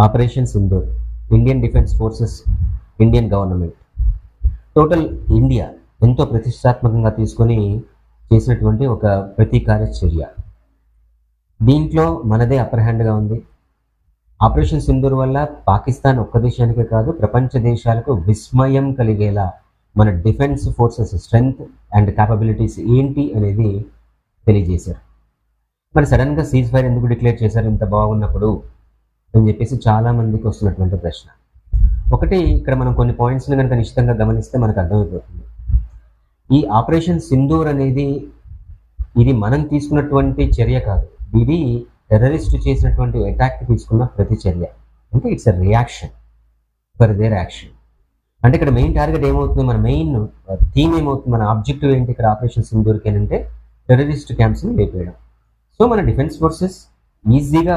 Operation Sindoor, Indian defence forces, Indian government, total India ఎంతో ప్రతిష్టాత్మకంగా తీసుకొని చేసినటువంటి ఒక ప్రతీకార చర్య. దీంట్లో మనదే అప్పర్ హ్యాండ్గా ఉంది. ఆపరేషన్ సింధూర్ వల్ల పాకిస్తాన్ ఒక్క దేశానికే కాదు, ప్రపంచ దేశాలకు విస్మయం కలిగేలా మన defence forces strength and capabilities ఏంటి అనేది తెలియజేశారు. మరి సడన్గా సీజ్ ఫైర్ ఎందుకు డిక్లేర్ చేశారు ఇంత బాగున్నప్పుడు అని చెప్పేసి చాలామందికి వస్తున్నటువంటి ప్రశ్న. ఒకటి, ఇక్కడ మనం కొన్ని పాయింట్స్ని కనుక నిశ్చితంగా గమనిస్తే మనకు అర్థమైపోతుంది. ఈ ఆపరేషన్ సింధూర్ అనేది ఇది మనం తీసుకున్నటువంటి చర్య కాదు, ఇది టెర్రరిస్ట్ చేసినటువంటి అటాక్ తీసుకున్న ప్రతి చర్య. అంటే it's a reaction for their action. అంటే ఇక్కడ మెయిన్ టార్గెట్ ఏమవుతుంది, మన మెయిన్ థీమ్ ఏమవుతుంది, మన ఆబ్జెక్టివ్ ఏంటి ఇక్కడ ఆపరేషన్ సింధూర్కి అంటే టెర్రరిస్ట్ క్యాంప్స్ని లేపేయడం. సో మన డిఫెన్స్ ఫోర్సెస్ ఈజీగా